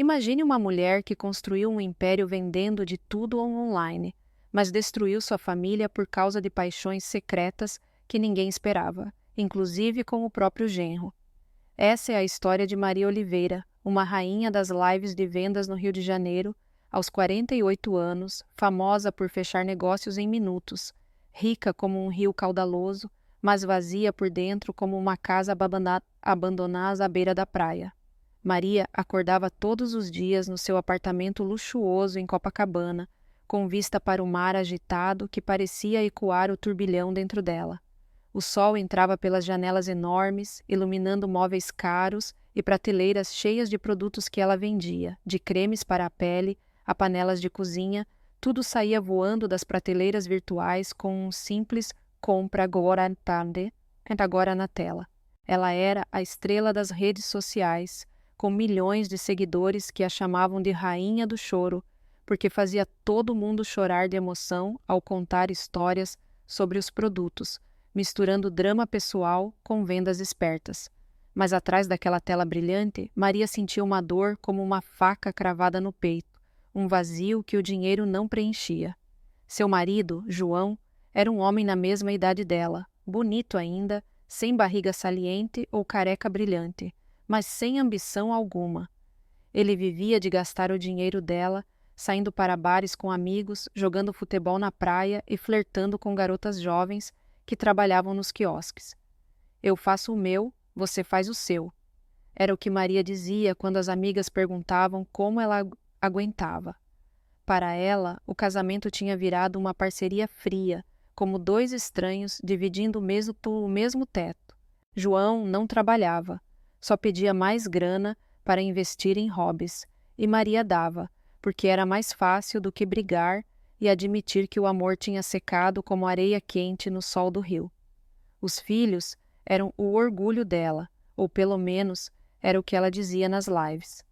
Imagine uma mulher que construiu um império vendendo de tudo online, mas destruiu sua família por causa de paixões secretas que ninguém esperava, inclusive com o próprio genro. Essa é a história de Maria Oliveira, uma rainha das lives de vendas no Rio de Janeiro, aos 48 anos, famosa por fechar negócios em minutos, rica como um rio caudaloso, mas vazia por dentro como uma casa abandonada à beira da praia. Maria acordava todos os dias no seu apartamento luxuoso em Copacabana, com vista para o mar agitado que parecia ecoar o turbilhão dentro dela. O sol entrava pelas janelas enormes, iluminando móveis caros e prateleiras cheias de produtos que ela vendia, de cremes para a pele, a panelas de cozinha, tudo saía voando das prateleiras virtuais com um simples "compra agora à tarde", agora na tela. Ela era a estrela das redes sociais, com milhões de seguidores que a chamavam de Rainha do Choro, porque fazia todo mundo chorar de emoção ao contar histórias sobre os produtos, misturando drama pessoal com vendas espertas. Mas atrás daquela tela brilhante, Maria sentia uma dor como uma faca cravada no peito, um vazio que o dinheiro não preenchia. Seu marido, João, era um homem na mesma idade dela, bonito ainda, sem barriga saliente ou careca brilhante, mas sem ambição alguma. Ele vivia de gastar o dinheiro dela, saindo para bares com amigos, jogando futebol na praia e flertando com garotas jovens que trabalhavam nos quiosques. "Eu faço o meu, você faz o seu", era o que Maria dizia quando as amigas perguntavam como ela aguentava. Para ela, o casamento tinha virado uma parceria fria, como dois estranhos dividindo o mesmo teto. João não trabalhava, só pedia mais grana para investir em hobbies, e Maria dava, porque era mais fácil do que brigar e admitir que o amor tinha secado como areia quente no sol do rio. Os filhos eram o orgulho dela, ou pelo menos era o que ela dizia nas lives.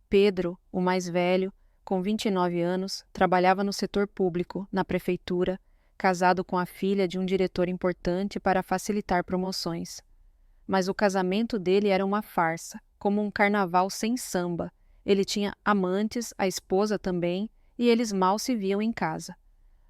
Pedro, o mais velho, com 29 anos, trabalhava no setor público, na prefeitura, casado com a filha de um diretor importante para facilitar promoções. Mas o casamento dele era uma farsa, como um carnaval sem samba. Ele tinha amantes, a esposa também, e eles mal se viam em casa.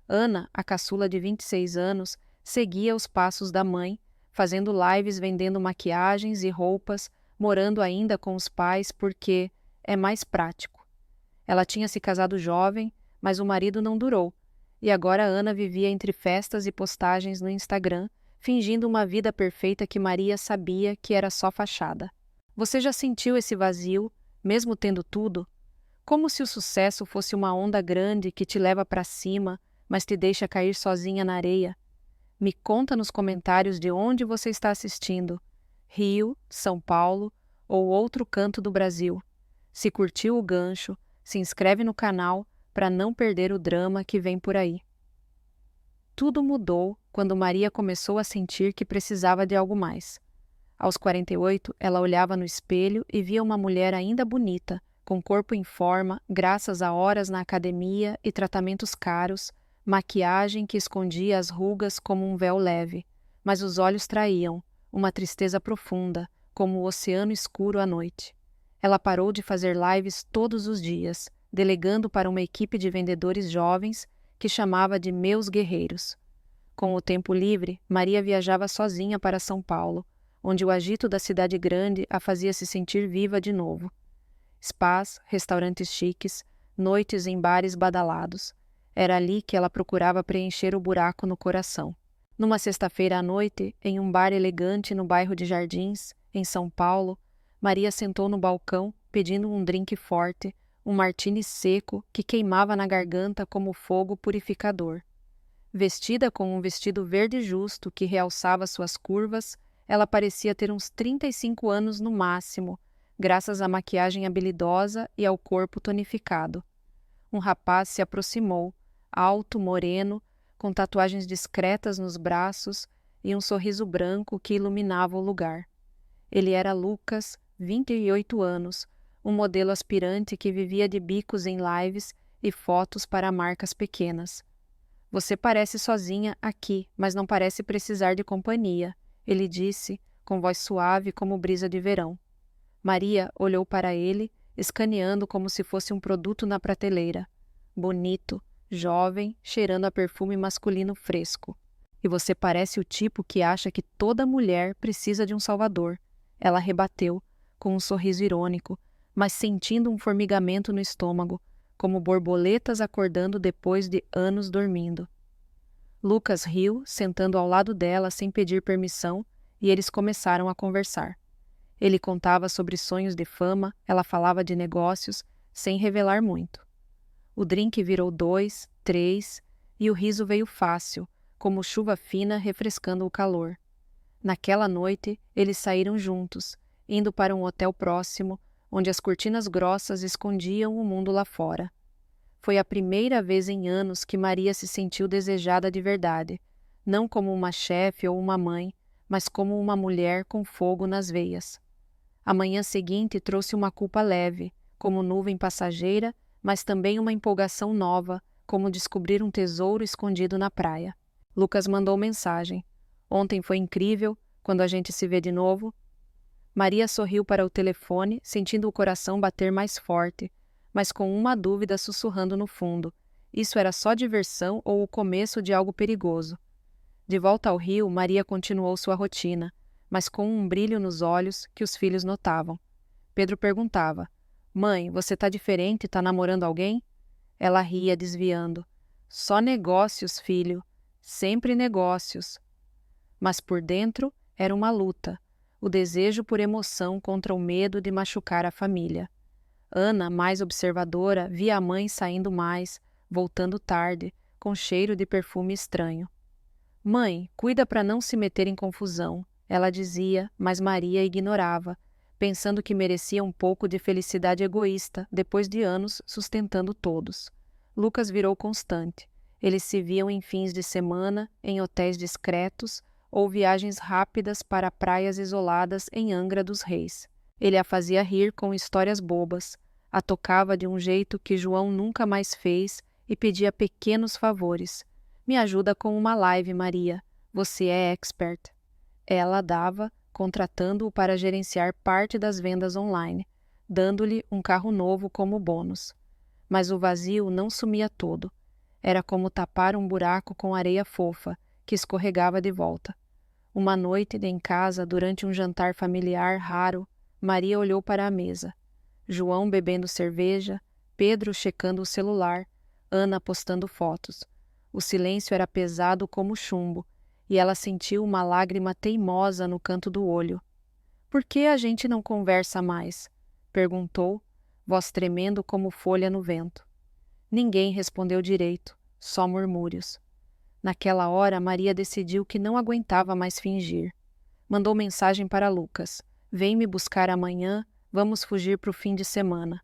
Ana, a caçula de 26 anos, seguia os passos da mãe, fazendo lives vendendo maquiagens e roupas, morando ainda com os pais porque é mais prático. Ela tinha se casado jovem, mas o marido não durou, e agora Ana vivia entre festas e postagens no Instagram, fingindo uma vida perfeita que Maria sabia que era só fachada. Você já sentiu esse vazio, mesmo tendo tudo? Como se o sucesso fosse uma onda grande que te leva para cima, mas te deixa cair sozinha na areia? Me conta nos comentários de onde você está assistindo: Rio, São Paulo ou outro canto do Brasil. Se curtiu o gancho, se inscreve no canal para não perder o drama que vem por aí. Tudo mudou quando Maria começou a sentir que precisava de algo mais. Aos 48, ela olhava no espelho e via uma mulher ainda bonita, com corpo em forma, graças a horas na academia e tratamentos caros, maquiagem que escondia as rugas como um véu leve, mas os olhos traíam, uma tristeza profunda, como o oceano escuro à noite. Ela parou de fazer lives todos os dias, delegando para uma equipe de vendedores jovens que chamava de Meus Guerreiros. Com o tempo livre, Maria viajava sozinha para São Paulo, onde o agito da cidade grande a fazia se sentir viva de novo. Spas, restaurantes chiques, noites em bares badalados. Era ali que ela procurava preencher o buraco no coração. Numa sexta-feira à noite, em um bar elegante no bairro de Jardins, em São Paulo, Maria sentou no balcão, pedindo um drink forte, um martini seco que queimava na garganta como fogo purificador. Vestida com um vestido verde justo que realçava suas curvas, ela parecia ter uns 35 anos no máximo, graças à maquiagem habilidosa e ao corpo tonificado. Um rapaz se aproximou, alto, moreno, com tatuagens discretas nos braços e um sorriso branco que iluminava o lugar. Ele era Lucas, 28 anos, um modelo aspirante que vivia de bicos em lives e fotos para marcas pequenas. "Você parece sozinha aqui, mas não parece precisar de companhia", ele disse, com voz suave como brisa de verão. Maria olhou para ele escaneando como se fosse um produto na prateleira. Bonito, jovem, cheirando a perfume masculino fresco. E você parece o tipo que acha que toda mulher precisa de um salvador. Ela rebateu, com um sorriso irônico, mas sentindo um formigamento no estômago, como borboletas acordando depois de anos dormindo. Lucas riu, sentando ao lado dela sem pedir permissão, e eles começaram a conversar. Ele contava sobre sonhos de fama, ela falava de negócios, sem revelar muito. O drink virou 2, 3, e o riso veio fácil, como chuva fina refrescando o calor. Naquela noite, eles saíram juntos, indo para um hotel próximo, onde as cortinas grossas escondiam o mundo lá fora. Foi a primeira vez em anos que Maria se sentiu desejada de verdade, não como uma chefe ou uma mãe, mas como uma mulher com fogo nas veias. A manhã seguinte trouxe uma culpa leve, como nuvem passageira, mas também uma empolgação nova, como descobrir um tesouro escondido na praia. Lucas mandou mensagem. Ontem foi incrível, quando a gente se vê de novo. Maria sorriu para o telefone, sentindo o coração bater mais forte, mas com uma dúvida sussurrando no fundo. Isso era só diversão ou o começo de algo perigoso? De volta ao Rio, Maria continuou sua rotina, mas com um brilho nos olhos que os filhos notavam. Pedro perguntava: "Mãe, você tá diferente, tá namorando alguém?" Ela ria, desviando. "Só negócios, filho. Sempre negócios." Mas por dentro era uma luta, o desejo por emoção contra o medo de machucar a família. Ana, mais observadora, via a mãe saindo mais, voltando tarde, com cheiro de perfume estranho. "Mãe, cuida para não se meter em confusão", ela dizia, mas Maria ignorava, pensando que merecia um pouco de felicidade egoísta depois de anos sustentando todos. Lucas virou constante. Eles se viam em fins de semana, em hotéis discretos ou viagens rápidas para praias isoladas em Angra dos Reis. Ele a fazia rir com histórias bobas, a tocava de um jeito que João nunca mais fez e pedia pequenos favores. "Me ajuda com uma live, Maria. Você é expert." Ela dava, contratando-o para gerenciar parte das vendas online, dando-lhe um carro novo como bônus. Mas o vazio não sumia todo. Era como tapar um buraco com areia fofa, que escorregava de volta. Uma noite em casa, durante um jantar familiar raro, Maria olhou para a mesa. João bebendo cerveja, Pedro checando o celular, Ana postando fotos. O silêncio era pesado como chumbo, e ela sentiu uma lágrima teimosa no canto do olho. "Por que a gente não conversa mais?" perguntou, voz tremendo como folha no vento. Ninguém respondeu direito, só murmúrios. Naquela hora, Maria decidiu que não aguentava mais fingir. Mandou mensagem para Lucas: "Vem me buscar amanhã, vamos fugir para o fim de semana."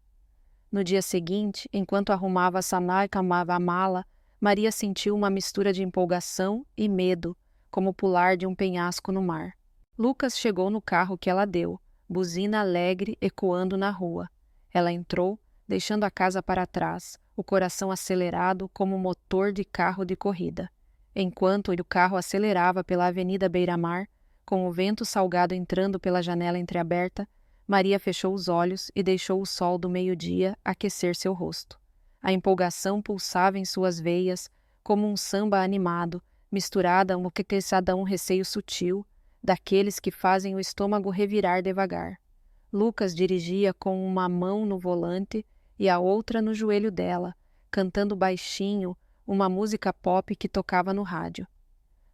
No dia seguinte, enquanto arrumava a saná e camava a mala, Maria sentiu uma mistura de empolgação e medo, como pular de um penhasco no mar. Lucas chegou no carro que ela deu, buzina alegre ecoando na rua. Ela entrou, deixando a casa para trás, o coração acelerado como um motor de carro de corrida. Enquanto o carro acelerava pela Avenida Beira-Mar, com o vento salgado entrando pela janela entreaberta, Maria fechou os olhos e deixou o sol do meio-dia aquecer seu rosto. A empolgação pulsava em suas veias, como um samba animado, misturada a um receio sutil, daqueles que fazem o estômago revirar devagar. Lucas dirigia com uma mão no volante e a outra no joelho dela, cantando baixinho uma música pop que tocava no rádio.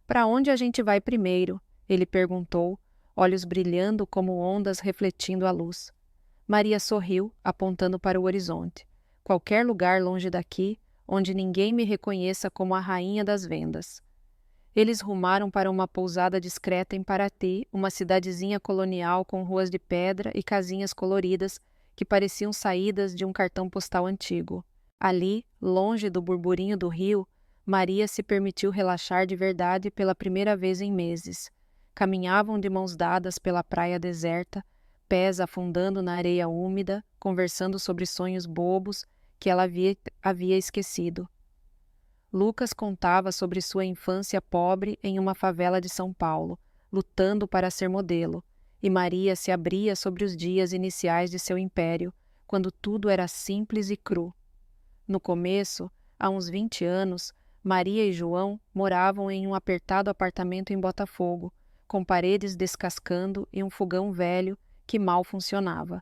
"Para onde a gente vai primeiro?" ele perguntou, olhos brilhando como ondas refletindo a luz. Maria sorriu, apontando para o horizonte. "Qualquer lugar longe daqui, onde ninguém me reconheça como a rainha das vendas." Eles rumaram para uma pousada discreta em Paraty, uma cidadezinha colonial com ruas de pedra e casinhas coloridas que pareciam saídas de um cartão postal antigo. Ali, longe do burburinho do rio, Maria se permitiu relaxar de verdade pela primeira vez em meses. Caminhavam de mãos dadas pela praia deserta, pés afundando na areia úmida, conversando sobre sonhos bobos que ela havia esquecido. Lucas contava sobre sua infância pobre em uma favela de São Paulo, lutando para ser modelo, e Maria se abria sobre os dias iniciais de seu império, quando tudo era simples e cru. No começo, há uns 20 anos, Maria e João moravam em um apertado apartamento em Botafogo, com paredes descascando e um fogão velho que mal funcionava.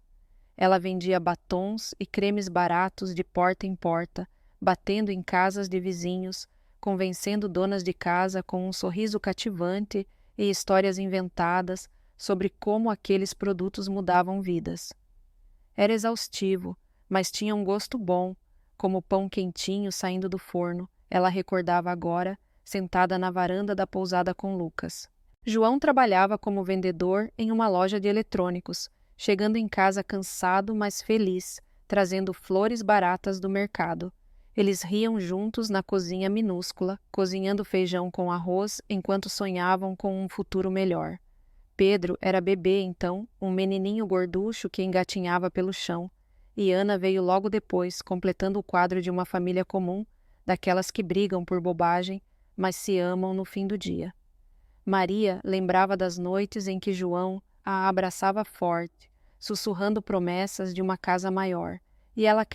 Ela vendia batons e cremes baratos de porta em porta, batendo em casas de vizinhos, convencendo donas de casa com um sorriso cativante e histórias inventadas sobre como aqueles produtos mudavam vidas. Era exaustivo, mas tinha um gosto bom, como pão quentinho saindo do forno, ela recordava agora, sentada na varanda da pousada com Lucas. João trabalhava como vendedor em uma loja de eletrônicos, chegando em casa cansado, mas feliz, trazendo flores baratas do mercado. Eles riam juntos na cozinha minúscula, cozinhando feijão com arroz enquanto sonhavam com um futuro melhor. Pedro era bebê então, um menininho gorducho que engatinhava pelo chão, e Ana veio logo depois, completando o quadro de uma família comum, daquelas que brigam por bobagem, mas se amam no fim do dia. Maria lembrava das noites em que João a abraçava forte, sussurrando promessas de uma casa maior, e ela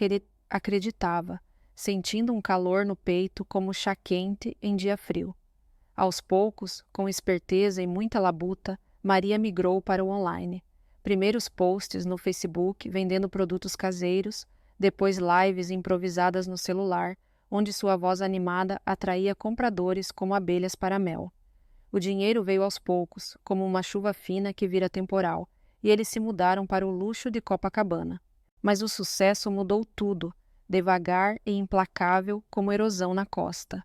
acreditava, sentindo um calor no peito como chá quente em dia frio. Aos poucos, com esperteza e muita labuta, Maria migrou para o online. Primeiros posts no Facebook vendendo produtos caseiros, depois lives improvisadas no celular, onde sua voz animada atraía compradores como abelhas para mel. O dinheiro veio aos poucos, como uma chuva fina que vira temporal, e eles se mudaram para o luxo de Copacabana. Mas o sucesso mudou tudo, devagar e implacável como erosão na costa.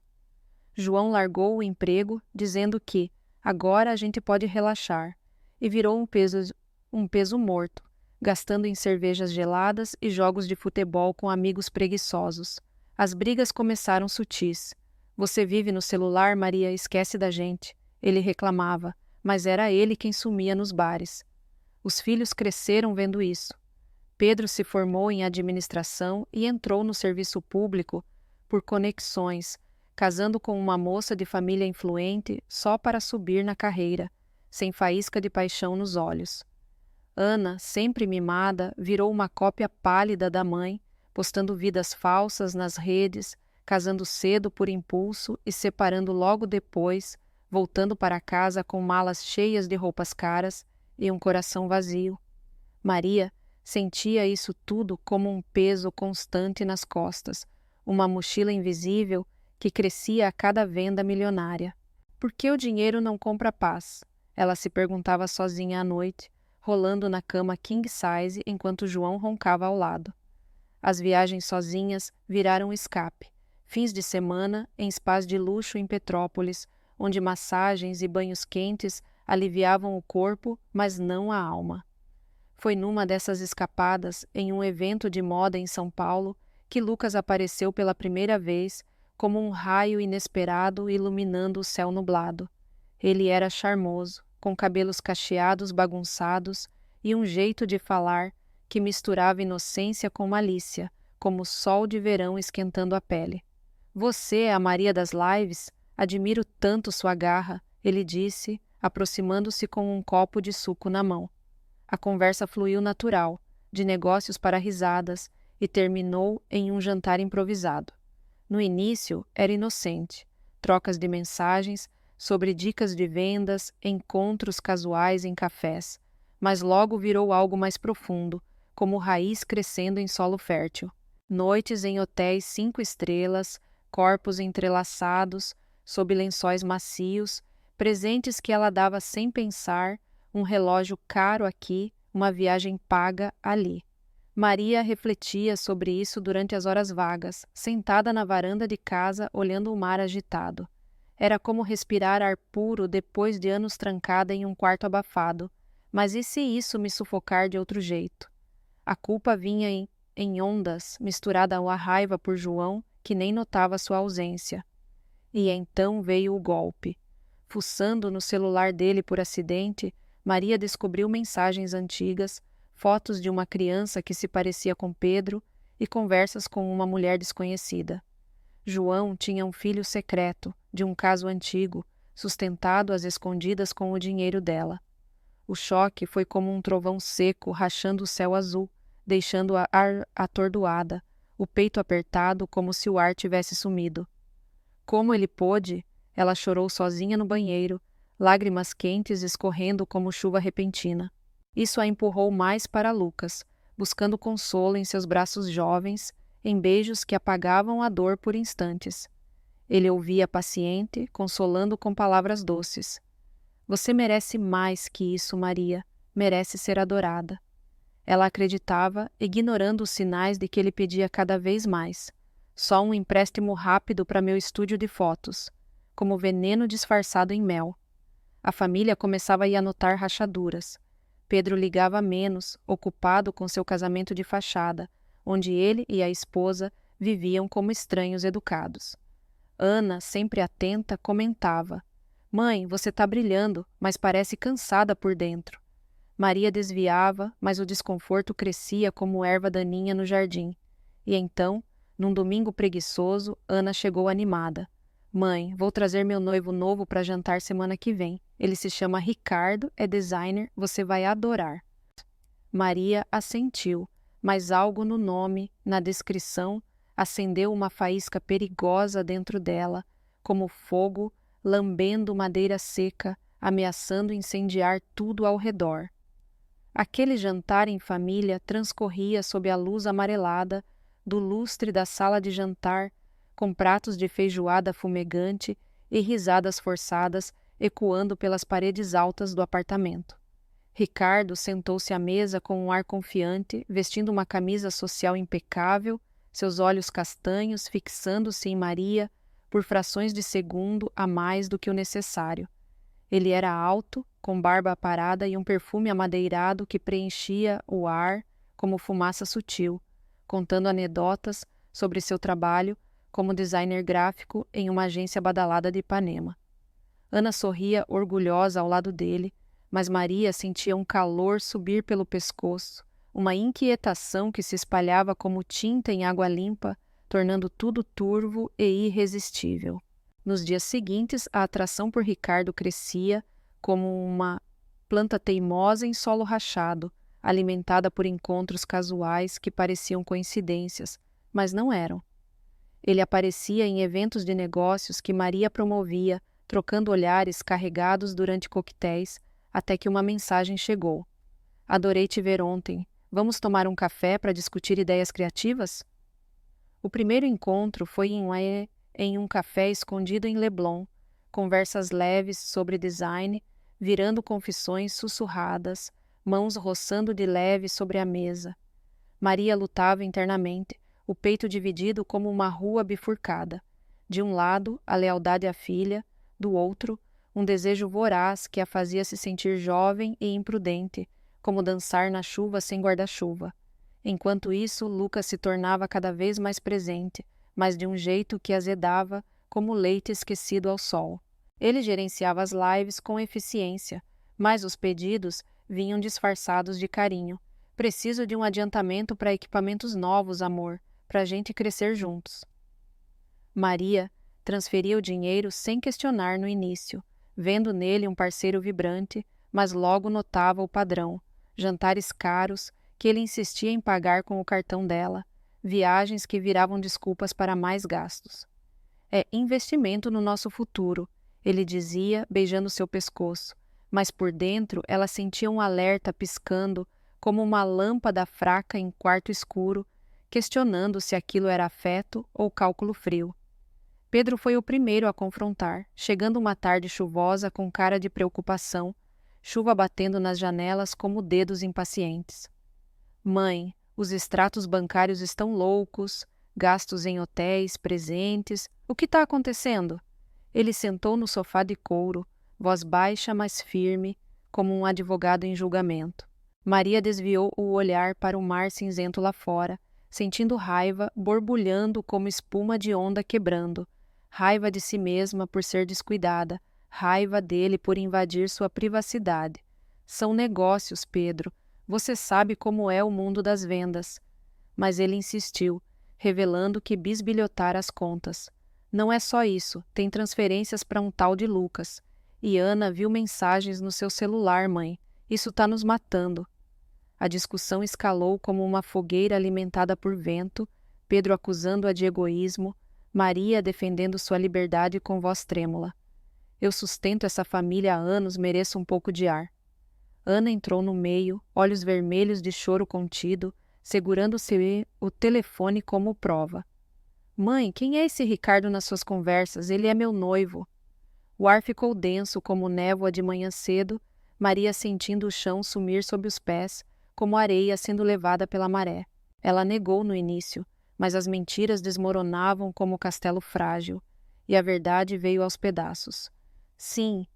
João largou o emprego, dizendo que agora a gente pode relaxar, e virou um peso morto, gastando em cervejas geladas e jogos de futebol com amigos preguiçosos. As brigas começaram sutis. Você vive no celular, Maria, esquece da gente. Ele reclamava, mas era ele quem sumia nos bares. Os filhos cresceram vendo isso. Pedro se formou em administração e entrou no serviço público por conexões, casando com uma moça de família influente só para subir na carreira, sem faísca de paixão nos olhos. Ana, sempre mimada, virou uma cópia pálida da mãe, postando vidas falsas nas redes, casando cedo por impulso e separando logo depois, voltando para casa com malas cheias de roupas caras e um coração vazio. Maria sentia isso tudo como um peso constante nas costas, uma mochila invisível que crescia a cada venda milionária. Por que o dinheiro não compra paz? Ela se perguntava sozinha à noite, rolando na cama king size enquanto João roncava ao lado. As viagens sozinhas viraram escape. Fins de semana em spas de luxo em Petrópolis, onde massagens e banhos quentes aliviavam o corpo, mas não a alma. Foi numa dessas escapadas, em um evento de moda em São Paulo, que Lucas apareceu pela primeira vez, como um raio inesperado iluminando o céu nublado. Ele era charmoso, com cabelos cacheados bagunçados e um jeito de falar que misturava inocência com malícia, como o sol de verão esquentando a pele. Você é a Maria das Lives? Admiro tanto sua garra, ele disse, aproximando-se com um copo de suco na mão. A conversa fluiu natural, de negócios para risadas, e terminou em um jantar improvisado. No início, era inocente, trocas de mensagens sobre dicas de vendas, encontros casuais em cafés, mas logo virou algo mais profundo, como raiz crescendo em solo fértil. Noites em hotéis 5 estrelas, corpos entrelaçados, sob lençóis macios, presentes que ela dava sem pensar, um relógio caro aqui, uma viagem paga ali. Maria refletia sobre isso durante as horas vagas, sentada na varanda de casa olhando o mar agitado. Era como respirar ar puro depois de anos trancada em um quarto abafado. Mas e se isso me sufocar de outro jeito? A culpa vinha em ondas, misturada à raiva por João, que nem notava sua ausência. E então veio o golpe. Fuçando no celular dele por acidente, Maria descobriu mensagens antigas, fotos de uma criança que se parecia com Pedro e conversas com uma mulher desconhecida. João tinha um filho secreto, de um caso antigo, sustentado às escondidas com o dinheiro dela. O choque foi como um trovão seco rachando o céu azul, deixando-a atordoada, o peito apertado como se o ar tivesse sumido. Como ele pôde? Ela chorou sozinha no banheiro, lágrimas quentes escorrendo como chuva repentina. Isso a empurrou mais para Lucas, buscando consolo em seus braços jovens, em beijos que apagavam a dor por instantes. Ele ouvia paciente, consolando com palavras doces. Você merece mais que isso, Maria. Merece ser adorada. Ela acreditava, ignorando os sinais de que ele pedia cada vez mais. Só um empréstimo rápido para meu estúdio de fotos, como veneno disfarçado em mel. A família começava a notar rachaduras. Pedro ligava menos, ocupado com seu casamento de fachada, onde ele e a esposa viviam como estranhos educados. Ana, sempre atenta, comentava: Mãe, você está brilhando, mas parece cansada por dentro. Maria desviava, mas o desconforto crescia como erva daninha no jardim. E então, num domingo preguiçoso, Ana chegou animada. Mãe, vou trazer meu noivo novo para jantar semana que vem. Ele se chama Ricardo, é designer, você vai adorar. Maria assentiu, mas algo no nome, na descrição, acendeu uma faísca perigosa dentro dela, como fogo, lambendo madeira seca, ameaçando incendiar tudo ao redor. Aquele jantar em família transcorria sob a luz amarelada do lustre da sala de jantar, com pratos de feijoada fumegante e risadas forçadas ecoando pelas paredes altas do apartamento. Ricardo sentou-se à mesa com um ar confiante, vestindo uma camisa social impecável, seus olhos castanhos fixando-se em Maria por frações de segundo a mais do que o necessário. Ele era alto, com barba aparada e um perfume amadeirado que preenchia o ar como fumaça sutil, contando anedotas sobre seu trabalho como designer gráfico em uma agência badalada de Ipanema. Ana sorria orgulhosa ao lado dele, mas Maria sentia um calor subir pelo pescoço, uma inquietação que se espalhava como tinta em água limpa, tornando tudo turvo e irresistível. Nos dias seguintes, a atração por Ricardo crescia como uma planta teimosa em solo rachado, alimentada por encontros casuais que pareciam coincidências, mas não eram. Ele aparecia em eventos de negócios que Maria promovia, trocando olhares carregados durante coquetéis, até que uma mensagem chegou. Adorei te ver ontem. Vamos tomar um café para discutir ideias criativas? O primeiro encontro foi em um café escondido em Leblon, conversas leves sobre design, virando confissões sussurradas, mãos roçando de leve sobre a mesa. Maria lutava internamente, o peito dividido como uma rua bifurcada. De um lado, a lealdade à filha, do outro, um desejo voraz que a fazia se sentir jovem e imprudente, como dançar na chuva sem guarda-chuva. Enquanto isso, Lucas se tornava cada vez mais presente, mas de um jeito que azedava, como leite esquecido ao sol. Ele gerenciava as lives com eficiência, mas os pedidos vinham disfarçados de carinho. Preciso de um adiantamento para equipamentos novos, amor, para a gente crescer juntos. Maria transferia o dinheiro sem questionar no início, vendo nele um parceiro vibrante, mas logo notava o padrão: jantares caros que ele insistia em pagar com o cartão dela, viagens que viravam desculpas para mais gastos. É investimento no nosso futuro, ele dizia, beijando seu pescoço, mas por dentro ela sentia um alerta piscando como uma lâmpada fraca em quarto escuro, questionando se aquilo era afeto ou cálculo frio. Pedro foi o primeiro a confrontar, chegando uma tarde chuvosa com cara de preocupação, chuva batendo nas janelas como dedos impacientes. Mãe, os extratos bancários estão loucos, gastos em hotéis, presentes, o que está acontecendo? Ele sentou no sofá de couro, voz baixa mas firme, como um advogado em julgamento. Maria desviou o olhar para o mar cinzento lá fora, sentindo raiva borbulhando como espuma de onda quebrando. Raiva de si mesma por ser descuidada, raiva dele por invadir sua privacidade. São negócios, Pedro. Você sabe como é o mundo das vendas. Mas ele insistiu, revelando que bisbilhotara as contas. Não é só isso, tem transferências para um tal de Lucas. E Ana viu mensagens no seu celular, mãe. Isso tá nos matando. A discussão escalou como uma fogueira alimentada por vento, Pedro acusando-a de egoísmo, Maria defendendo sua liberdade com voz trêmula. Eu sustento essa família há anos, mereço um pouco de ar. Ana entrou no meio, olhos vermelhos de choro contido, segurando-se o telefone como prova. Mãe, quem é esse Ricardo nas suas conversas? Ele é meu noivo. O ar ficou denso como névoa de manhã cedo, Maria sentindo o chão sumir sob os pés, como areia sendo levada pela maré. Ela negou no início, mas as mentiras desmoronavam como castelo frágil, e a verdade veio aos pedaços. Sim,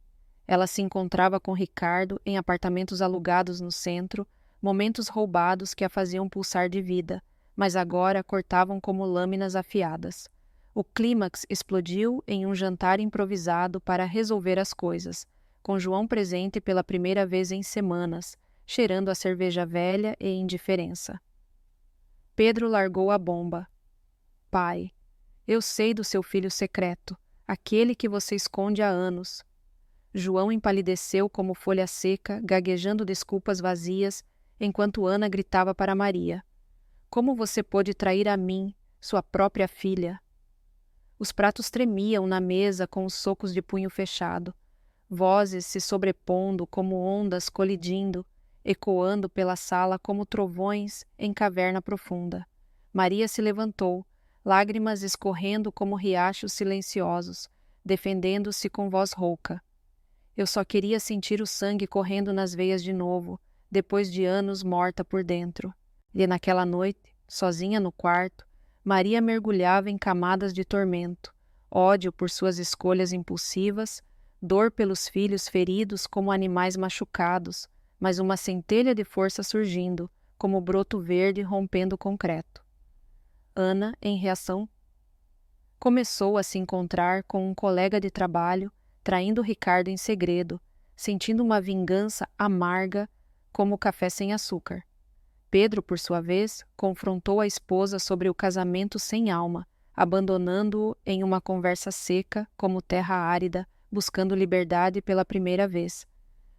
ela se encontrava com Ricardo em apartamentos alugados no centro, momentos roubados que a faziam pulsar de vida, mas agora cortavam como lâminas afiadas. O clímax explodiu em um jantar improvisado para resolver as coisas, com João presente pela primeira vez em semanas, cheirando a cerveja velha e indiferença. Pedro largou a bomba. Pai, eu sei do seu filho secreto, aquele que você esconde há anos. João empalideceu como folha seca, gaguejando desculpas vazias, enquanto Ana gritava para Maria. Como você pôde trair a mim, sua própria filha? Os pratos tremiam na mesa com os socos de punho fechado, vozes se sobrepondo como ondas colidindo, ecoando pela sala como trovões em caverna profunda. Maria se levantou, lágrimas escorrendo como riachos silenciosos, defendendo-se com voz rouca. Eu só queria sentir o sangue correndo nas veias de novo, depois de anos morta por dentro. E naquela noite, sozinha no quarto, Maria mergulhava em camadas de tormento, ódio por suas escolhas impulsivas, dor pelos filhos feridos como animais machucados, mas uma centelha de força surgindo, como broto verde rompendo o concreto. Ana, em reação, começou a se encontrar com um colega de trabalho, traindo Ricardo em segredo, sentindo uma vingança amarga como o café sem açúcar. Pedro, por sua vez, confrontou a esposa sobre o casamento sem alma, abandonando-o em uma conversa seca, como terra árida, buscando liberdade pela primeira vez.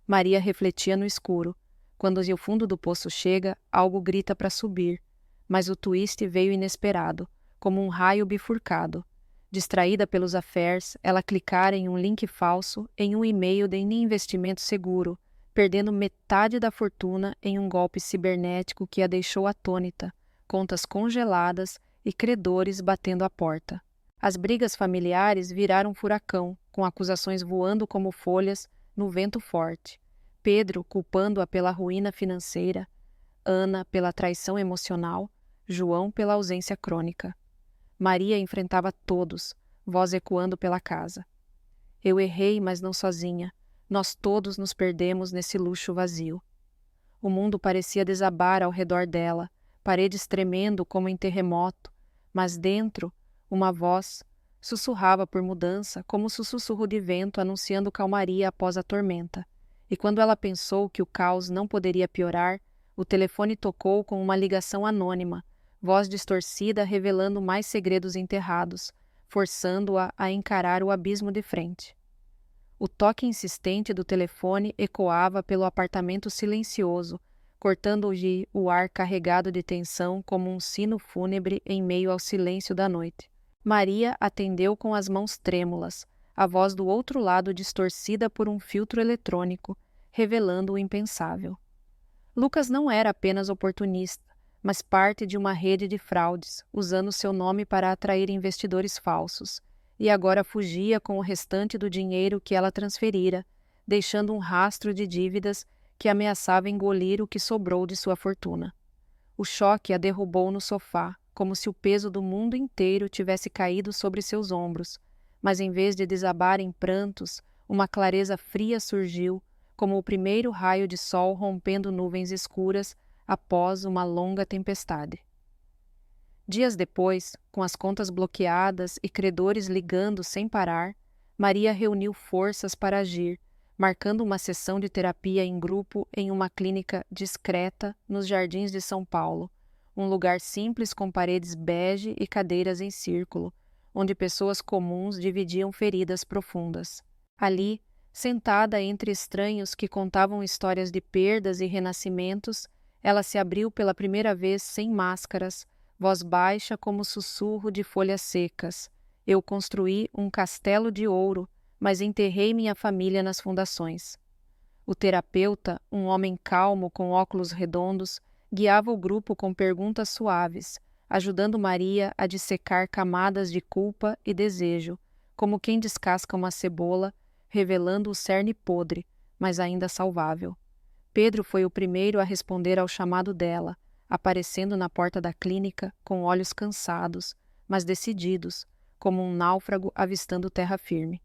Maria refletia no escuro. Quando o fundo do poço chega, algo grita para subir. Mas o twist veio inesperado, como um raio bifurcado. Distraída pelos affairs, ela clicara em um link falso em um e-mail de investimento seguro, perdendo metade da fortuna em um golpe cibernético que a deixou atônita, contas congeladas e credores batendo à porta. As brigas familiares viraram furacão, com acusações voando como folhas no vento forte. Pedro culpando-a pela ruína financeira, Ana pela traição emocional, João pela ausência crônica. Maria enfrentava todos, voz ecoando pela casa. Eu errei, mas não sozinha. Nós todos nos perdemos nesse luxo vazio. O mundo parecia desabar ao redor dela, paredes tremendo como em terremoto, mas dentro, uma voz sussurrava por mudança, como um sussurro de vento anunciando calmaria após a tormenta. E quando ela pensou que o caos não poderia piorar, o telefone tocou com uma ligação anônima, voz distorcida revelando mais segredos enterrados, forçando-a a encarar o abismo de frente. O toque insistente do telefone ecoava pelo apartamento silencioso, cortando-lhe o ar carregado de tensão como um sino fúnebre em meio ao silêncio da noite. Maria atendeu com as mãos trêmulas, a voz do outro lado distorcida por um filtro eletrônico, revelando o impensável. Lucas não era apenas oportunista, mas parte de uma rede de fraudes, usando seu nome para atrair investidores falsos, e agora fugia com o restante do dinheiro que ela transferira, deixando um rastro de dívidas que ameaçava engolir o que sobrou de sua fortuna. O choque a derrubou no sofá, como se o peso do mundo inteiro tivesse caído sobre seus ombros, mas em vez de desabar em prantos, uma clareza fria surgiu, como o primeiro raio de sol rompendo nuvens escuras após uma longa tempestade. Dias depois, com as contas bloqueadas e credores ligando sem parar, Maria reuniu forças para agir, marcando uma sessão de terapia em grupo em uma clínica discreta nos Jardins de São Paulo, um lugar simples com paredes bege e cadeiras em círculo, onde pessoas comuns dividiam feridas profundas. Ali, sentada entre estranhos que contavam histórias de perdas e renascimentos, Ela se abriu pela primeira vez sem máscaras, voz baixa como sussurro de folhas secas. Eu construí um castelo de ouro, mas enterrei minha família nas fundações. O terapeuta, um homem calmo com óculos redondos, guiava o grupo com perguntas suaves, ajudando Maria a dissecar camadas de culpa e desejo, como quem descasca uma cebola, revelando o cerne podre, mas ainda salvável. Pedro foi o primeiro a responder ao chamado dela, aparecendo na porta da clínica com olhos cansados, mas decididos, como um náufrago avistando terra firme.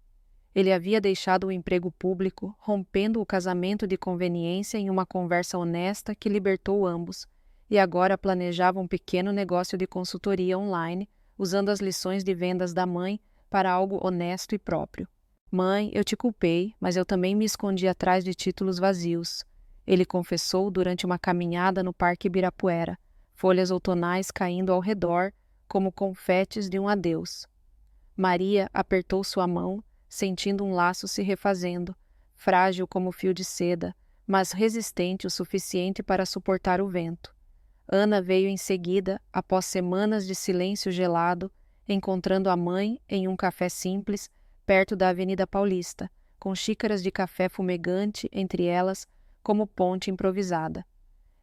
Ele havia deixado o emprego público, rompendo o casamento de conveniência em uma conversa honesta que libertou ambos, e agora planejava um pequeno negócio de consultoria online, usando as lições de vendas da mãe para algo honesto e próprio. Mãe, eu te culpei, mas eu também me escondi atrás de títulos vazios. Ele confessou durante uma caminhada no Parque Ibirapuera, folhas outonais caindo ao redor, como confetes de um adeus. Maria apertou sua mão, sentindo um laço se refazendo, frágil como fio de seda, mas resistente o suficiente para suportar o vento. Ana veio em seguida, após semanas de silêncio gelado, encontrando a mãe em um café simples, perto da Avenida Paulista, com xícaras de café fumegante entre elas, como ponte improvisada.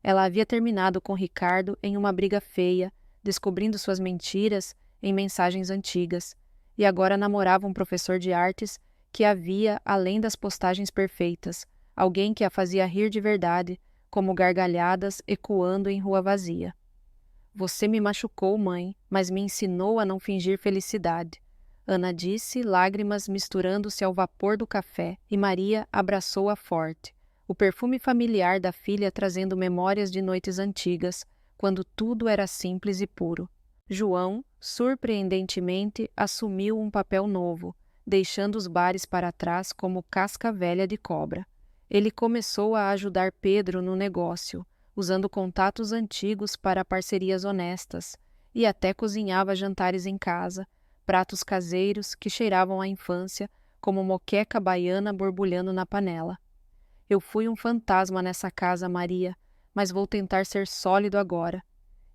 Ela havia terminado com Ricardo em uma briga feia, descobrindo suas mentiras em mensagens antigas, e agora namorava um professor de artes que havia além das postagens perfeitas, alguém que a fazia rir de verdade, como gargalhadas ecoando em rua vazia. Você me machucou, mãe, mas me ensinou a não fingir felicidade. Ana disse, lágrimas misturando-se ao vapor do café, e Maria abraçou-a forte, o perfume familiar da filha trazendo memórias de noites antigas, quando tudo era simples e puro. João, surpreendentemente, assumiu um papel novo, deixando os bares para trás como casca velha de cobra. Ele começou a ajudar Pedro no negócio, usando contatos antigos para parcerias honestas, e até cozinhava jantares em casa, pratos caseiros que cheiravam à infância, como moqueca baiana borbulhando na panela. Eu fui um fantasma nessa casa, Maria, mas vou tentar ser sólido agora.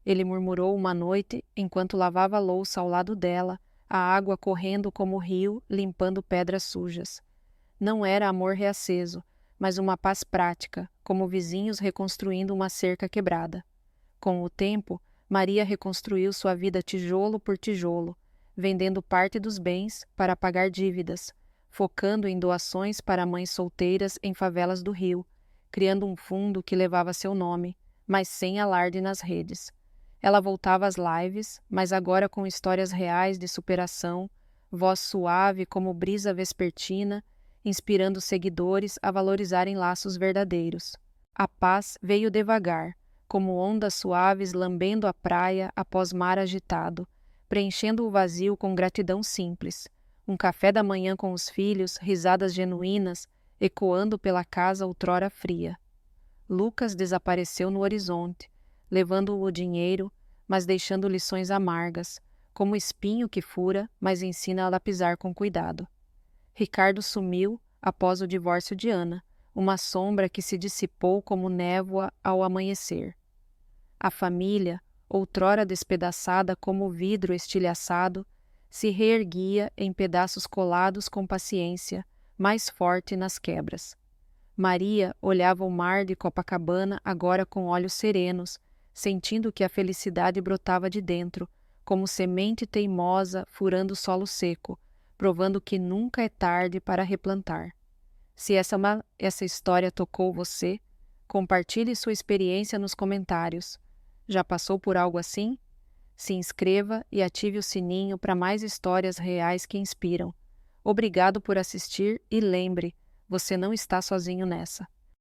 Ele murmurou uma noite enquanto lavava a louça ao lado dela, a água correndo como rio, limpando pedras sujas. Não era amor reaceso, mas uma paz prática, como vizinhos reconstruindo uma cerca quebrada. Com o tempo, Maria reconstruiu sua vida tijolo por tijolo, vendendo parte dos bens para pagar dívidas, focando em doações para mães solteiras em favelas do Rio, criando um fundo que levava seu nome, mas sem alarde nas redes. Ela voltava às lives, mas agora com histórias reais de superação, voz suave como brisa vespertina, inspirando seguidores a valorizarem laços verdadeiros. A paz veio devagar, como ondas suaves lambendo a praia após mar agitado, preenchendo o vazio com gratidão simples. Um café da manhã com os filhos, risadas genuínas, ecoando pela casa outrora fria. Lucas desapareceu no horizonte, levando o dinheiro, mas deixando lições amargas, como espinho que fura, mas ensina a lapisar com cuidado. Ricardo sumiu após o divórcio de Ana, uma sombra que se dissipou como névoa ao amanhecer. A família, outrora despedaçada como vidro estilhaçado, se reerguia em pedaços colados com paciência, mais forte nas quebras. Maria olhava o mar de Copacabana agora com olhos serenos, sentindo que a felicidade brotava de dentro, como semente teimosa furando o solo seco, provando que nunca é tarde para replantar. Se essa história tocou você, compartilhe sua experiência nos comentários. Já passou por algo assim? Se inscreva e ative o sininho para mais histórias reais que inspiram. Obrigado por assistir e lembre, você não está sozinho nessa.